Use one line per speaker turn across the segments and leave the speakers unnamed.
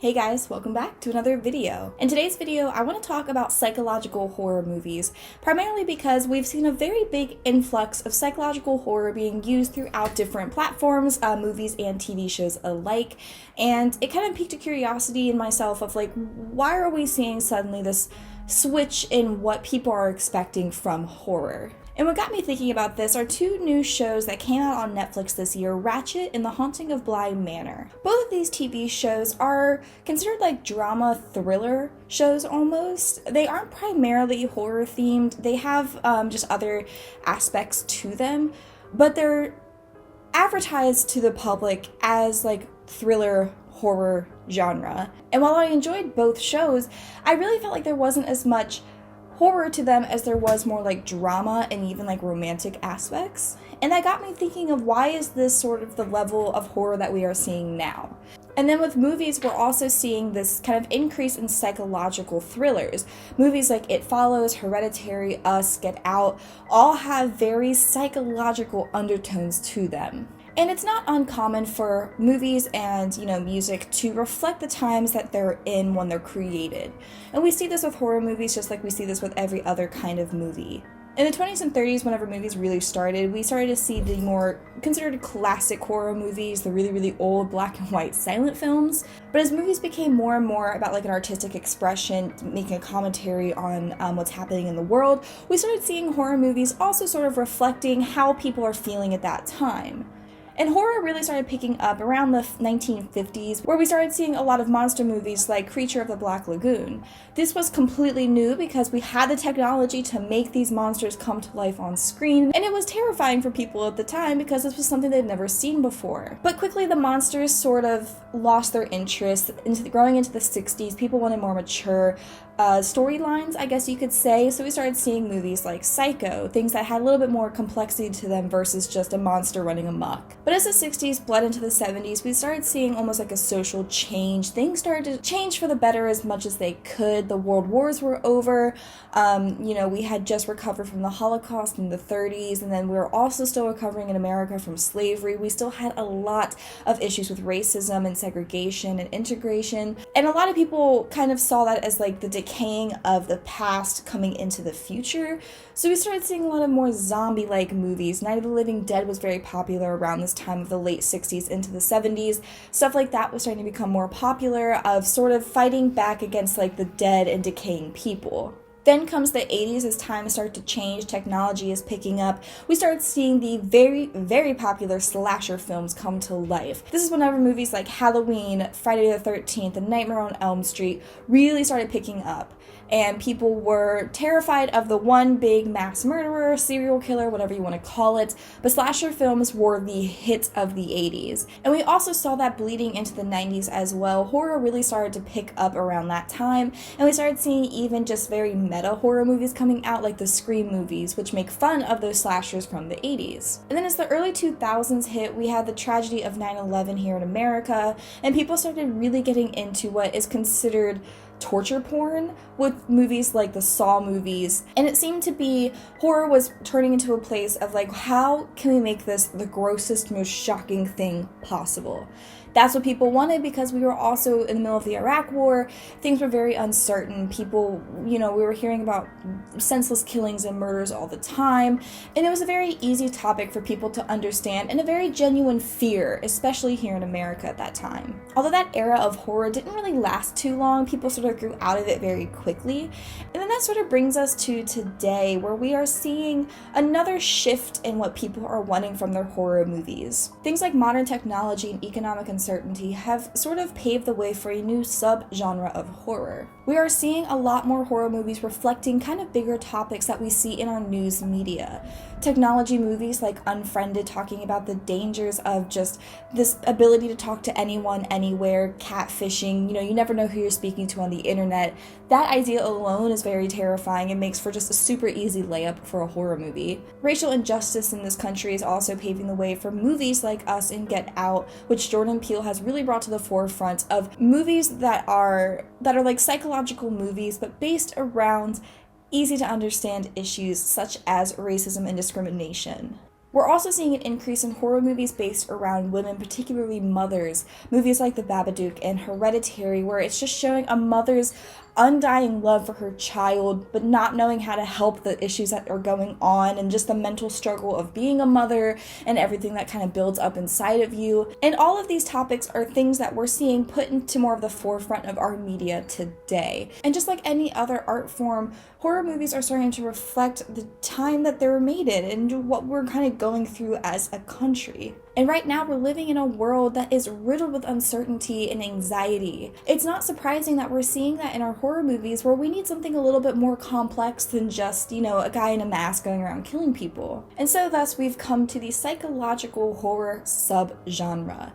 Hey guys, welcome back to another video. In today's video, I want to talk about psychological horror movies, primarily because we've seen a very big influx of psychological horror being used throughout different platforms, movies and TV shows alike, and it kind of piqued a curiosity in myself of like, why are we seeing suddenly this switch in what people are expecting from horror? And what got me thinking about this are two new shows that came out on Netflix this year, Ratched and The Haunting of Bly Manor. Both of these TV shows are considered like drama thriller shows almost. They aren't primarily horror themed, they have just other aspects to them, but they're advertised to the public as like thriller horror genre. And while I enjoyed both shows, I really felt like there wasn't as much horror to them as there was more like drama and even like romantic aspects. And that got me thinking of why is this sort of the level of horror that we are seeing now? And then with movies, we're also seeing this kind of increase in psychological thrillers. Movies like It Follows, Hereditary, Us, Get Out, all have very psychological undertones to them. And it's not uncommon for movies and, music to reflect the times that they're in when they're created. And we see this with horror movies just like we see this with every other kind of movie. In the 20s and 30s, whenever movies really started, we started to see the more considered classic horror movies, the really, really old black and white silent films. But as movies became more and more about like an artistic expression, making a commentary on what's happening in the world, we started seeing horror movies also sort of reflecting how people are feeling at that time. And horror really started picking up around the 1950s, where we started seeing a lot of monster movies like Creature of the Black Lagoon. This was completely new because we had the technology to make these monsters come to life on screen, and it was terrifying for people at the time because this was something they'd never seen before. But quickly the monsters sort of lost their interest. Growing into the 60s, people wanted more mature storylines, I guess you could say, so we started seeing movies like Psycho, things that had a little bit more complexity to them versus just a monster running amok. But as the 60s bled into the 70s, we started seeing almost like a social change. Things started to change for the better as much as they could. The world wars were over. We had just recovered from the Holocaust in the 30s, and then we were also still recovering in America from slavery. We still had a lot of issues with racism and segregation and integration, and a lot of people kind of saw that as like the decaying of the past coming into the future. So we started seeing a lot of more zombie-like movies. Night of the Living Dead was very popular around this time of the late 60s into the 70s. Stuff like that was starting to become more popular, of sort of fighting back against like the dead and decaying people. Then comes the 80s as times start to change, technology is picking up. We started seeing the very, very popular slasher films come to life. This is whenever movies like Halloween, Friday the 13th, and Nightmare on Elm Street really started picking up. And people were terrified of the one big mass murderer, serial killer, whatever you want to call it. But slasher films were the hit of the 80s. And we also saw that bleeding into the 90s as well. Horror really started to pick up around that time. And we started seeing even just very meta horror movies coming out, like the Scream movies, which make fun of those slashers from the 80s. And then as the early 2000s hit, we had the tragedy of 9/11 here in America. And people started really getting into what is considered torture porn with movies like the Saw movies, and it seemed to be horror was turning into a place of like, how can we make this the grossest, most shocking thing possible? That's what people wanted because we were also in the middle of the Iraq War. Things were very uncertain. People, we were hearing about senseless killings and murders all the time. And it was a very easy topic for people to understand and a very genuine fear, especially here in America at that time. Although that era of horror didn't really last too long, people sort of grew out of it very quickly. And then that sort of brings us to today, where we are seeing another shift in what people are wanting from their horror movies. Things like modern technology and economic uncertainty have sort of paved the way for a new subgenre of horror. We are seeing a lot more horror movies reflecting kind of bigger topics that we see in our news media. Technology movies like Unfriended, talking about the dangers of just this ability to talk to anyone, anywhere, catfishing, you never know who you're speaking to on the internet. That idea alone is very terrifying and makes for just a super easy layup for a horror movie. Racial injustice in this country is also paving the way for movies like Us and Get Out, which Jordan Peele has really brought to the forefront of movies that are like psychological movies, but based around easy to understand issues such as racism and discrimination. We're also seeing an increase in horror movies based around women, particularly mothers. Movies like The Babadook and Hereditary, where it's just showing a mother's undying love for her child, but not knowing how to help the issues that are going on, and just the mental struggle of being a mother and everything that kind of builds up inside of you. And all of these topics are things that we're seeing put into more of the forefront of our media today. And just like any other art form, horror movies are starting to reflect the time that they were made in and what we're kind of going through as a country. And right now we're living in a world that is riddled with uncertainty and anxiety. It's not surprising that we're seeing that in our horror movies, where we need something a little bit more complex than just, a guy in a mask going around killing people. And so thus we've come to the psychological horror subgenre.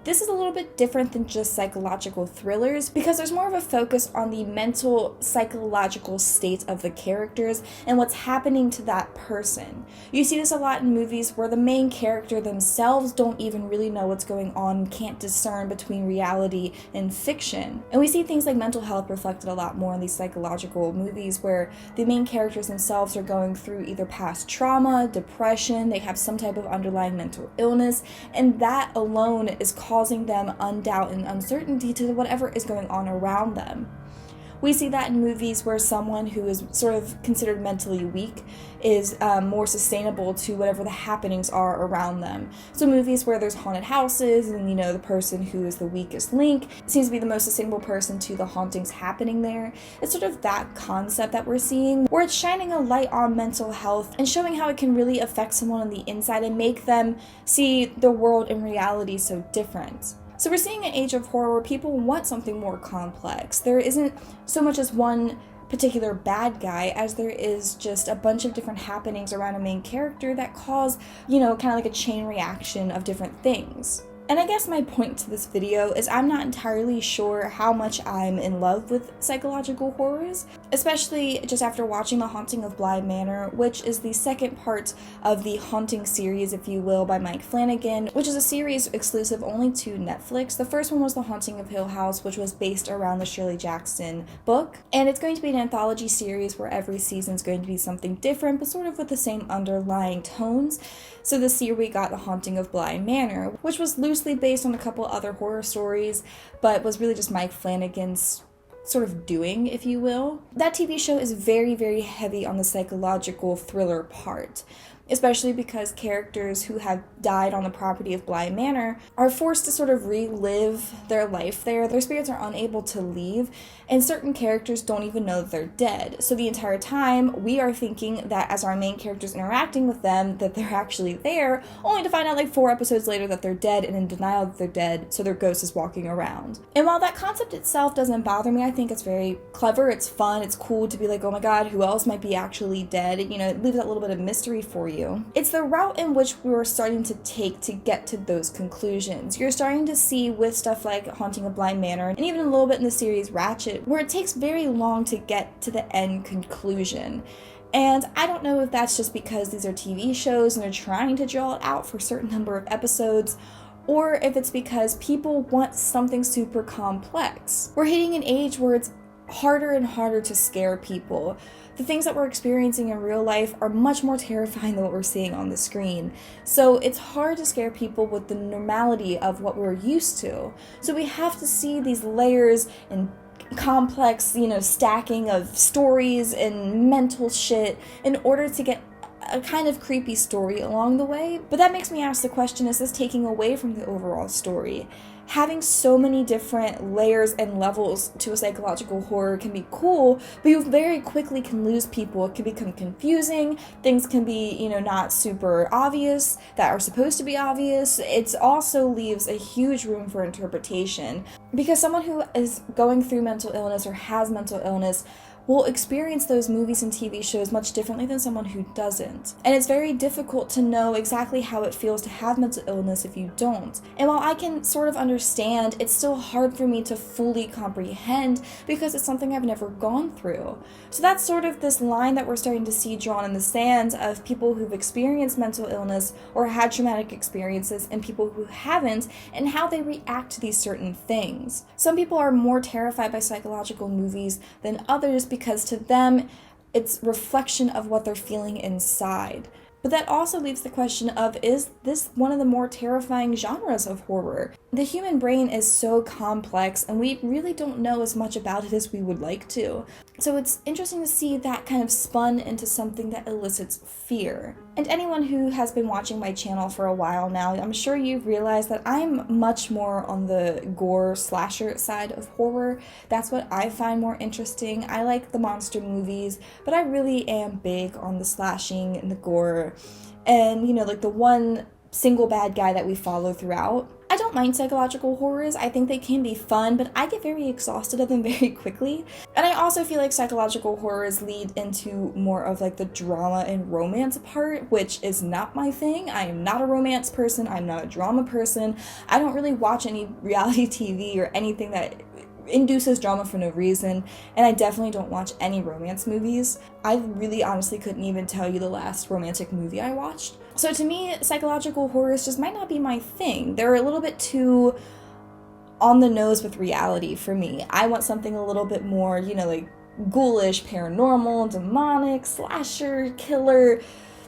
This is a little bit different than just psychological thrillers because there's more of a focus on the mental, psychological state of the characters and what's happening to that person. You see this a lot in movies where the main character themselves don't even really know what's going on and can't discern between reality and fiction. And we see things like mental health reflected a lot more in these psychological movies, where the main characters themselves are going through either past trauma, depression, they have some type of underlying mental illness, and that alone is causing them undoubt and uncertainty to whatever is going on around them. We see that in movies where someone who is sort of considered mentally weak is more sustainable to whatever the happenings are around them. So movies where there's haunted houses and, the person who is the weakest link seems to be the most sustainable person to the hauntings happening there. It's sort of that concept that we're seeing, where it's shining a light on mental health and showing how it can really affect someone on the inside and make them see the world and reality so different. So we're seeing an age of horror where people want something more complex. There isn't so much as one particular bad guy as there is just a bunch of different happenings around a main character that cause, kind of like a chain reaction of different things. And I guess my point to this video is I'm not entirely sure how much I'm in love with psychological horrors, especially just after watching The Haunting of Bly Manor, which is the second part of the Haunting series, if you will, by Mike Flanagan, which is a series exclusive only to Netflix. The first one was The Haunting of Hill House, which was based around the Shirley Jackson book, and it's going to be an anthology series where every season is going to be something different, but sort of with the same underlying tones. So this year we got The Haunting of Bly Manor, which was loosely based on a couple other horror stories, but was really just Mike Flanagan's sort of doing, if you will. That TV show is very, very heavy on the psychological thriller part, especially because characters who have died on the property of Bly Manor are forced to sort of relive their life there. Their spirits are unable to leave, and certain characters don't even know that they're dead. So the entire time, we are thinking that as our main characters interacting with them, that they're actually there, only to find out like 4 episodes later that they're dead and in denial that they're dead, so their ghost is walking around. And while that concept itself doesn't bother me, I think it's very clever, it's fun, it's cool to be like, oh my god, who else might be actually dead? It leaves that little bit of mystery for you. It's the route in which we were starting to take to get to those conclusions. You're starting to see with stuff like Haunting of Bly Manor, and even a little bit in the series Ratched, where it takes very long to get to the end conclusion. And I don't know if that's just because these are TV shows and they're trying to draw it out for a certain number of episodes, or if it's because people want something super complex. We're hitting an age where it's harder and harder to scare people. The things that we're experiencing in real life are much more terrifying than what we're seeing on the screen. So it's hard to scare people with the normality of what we're used to. So we have to see these layers and complex, stacking of stories and mental shit in order to get a kind of creepy story along the way. But that makes me ask the question, is this taking away from the overall story? Having so many different layers and levels to a psychological horror can be cool, but you very quickly can lose people. It can become confusing. Things can be, not super obvious that are supposed to be obvious. It also leaves a huge room for interpretation, because someone who is going through mental illness or has mental illness will experience those movies and TV shows much differently than someone who doesn't. And it's very difficult to know exactly how it feels to have mental illness if you don't. And while I can sort of understand, it's still hard for me to fully comprehend because it's something I've never gone through. So that's sort of this line that we're starting to see drawn in the sand of people who've experienced mental illness or had traumatic experiences and people who haven't, and how they react to these certain things. Some people are more terrified by psychological movies than others because to them, it's reflection of what they're feeling inside. But that also leaves the question of, is this one of the more terrifying genres of horror? The human brain is so complex, and we really don't know as much about it as we would like to. So it's interesting to see that kind of spun into something that elicits fear. And anyone who has been watching my channel for a while now, I'm sure you've realized that I'm much more on the gore slasher side of horror. That's what I find more interesting. I like the monster movies, but I really am big on the slashing and the gore. And, you know, like the one single bad guy that we follow throughout. I don't mind psychological horrors. I think they can be fun, but I get very exhausted of them very quickly. And I also feel like psychological horrors lead into more of like the drama and romance part, which is not my thing. I am not a romance person. I'm not a drama person. I don't really watch any reality TV or anything that induces drama for no reason, and I definitely don't watch any romance movies. I really honestly couldn't even tell you the last romantic movie I watched. So to me, psychological horrors just might not be my thing. They're a little bit too on the nose with reality for me. I want something a little bit more, you know, like ghoulish, paranormal, demonic, slasher, killer,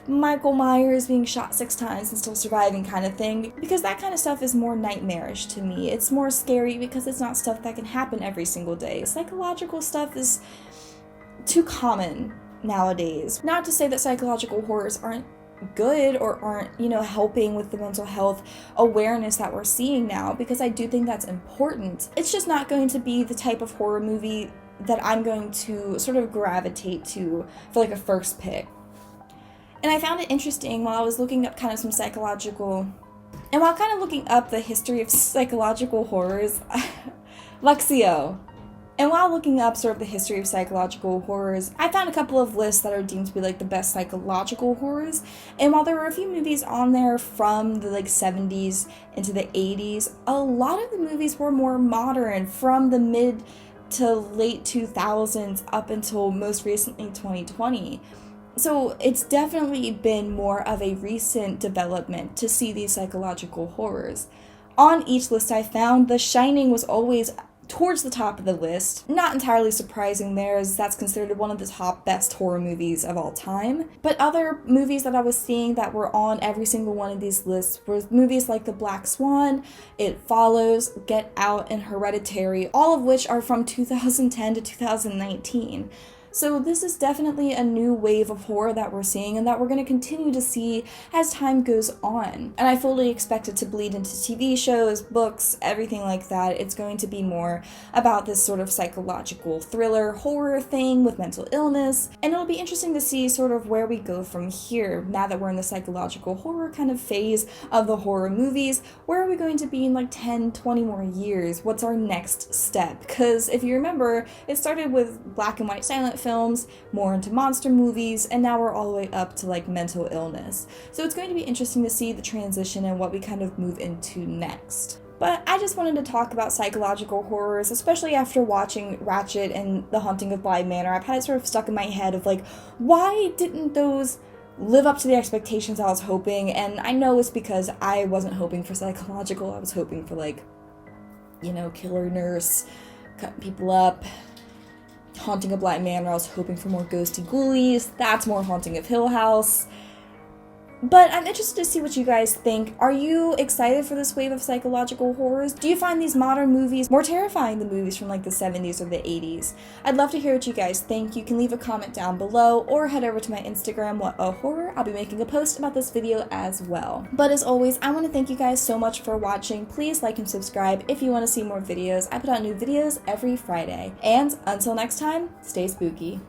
Michael Myers being shot 6 times and still surviving kind of thing, because that kind of stuff is more nightmarish to me. It's more scary because it's not stuff that can happen every single day. Psychological stuff is too common nowadays. Not to say that psychological horrors aren't good or aren't, you know, helping with the mental health awareness that we're seeing now, because I do think that's important. It's just not going to be the type of horror movie that I'm going to sort of gravitate to for like a first pick. And I found it interesting while I was looking up kind of some psychological, and while kind of looking up the history of psychological horrors, Lexio. And while looking up sort of the history of psychological horrors, I found a couple of lists that are deemed to be like the best psychological horrors. And while there were a few movies on there from the like 70s into the 80s, a lot of the movies were more modern, from the mid to late 2000s up until most recently 2020. So it's definitely been more of a recent development to see these psychological horrors. On each list I found, The Shining was always towards the top of the list. Not entirely surprising there, as that's considered one of the top best horror movies of all time. But other movies that I was seeing that were on every single one of these lists were movies like The Black Swan, It Follows, Get Out, and Hereditary, all of which are from 2010 to 2019. So this is definitely a new wave of horror that we're seeing, and that we're going to continue to see as time goes on. And I fully expect it to bleed into TV shows, books, everything like that. It's going to be more about this sort of psychological thriller horror thing with mental illness. And it'll be interesting to see sort of where we go from here, now that we're in the psychological horror kind of phase of the horror movies. Where are we going to be in like 10, 20 more years? What's our next step? Because if you remember, it started with black and white silent films, more into monster movies, and now we're all the way up to like mental illness. So it's going to be interesting to see the transition and what we kind of move into next. But I just wanted to talk about psychological horrors, especially after watching Ratched and The Haunting of Bly Manor. I've had it sort of stuck in my head of like, why didn't those live up to the expectations I was hoping? And I know it's because I wasn't hoping for psychological. I was hoping for like, you know, killer nurse, cutting people up. Haunting of Bly Manor, I was hoping for more ghosty ghoulies. That's more Haunting of Hill House. But I'm interested to see what you guys think. Are you excited for this wave of psychological horrors? Do you find these modern movies more terrifying than movies from like the 70s or the 80s? I'd love to hear what you guys think. You can leave a comment down below or head over to my Instagram, What a Horror. I'll be making a post about this video as well. But as always, I want to thank you guys so much for watching. Please like and subscribe if you want to see more videos. I put out new videos every Friday. And until next time, stay spooky.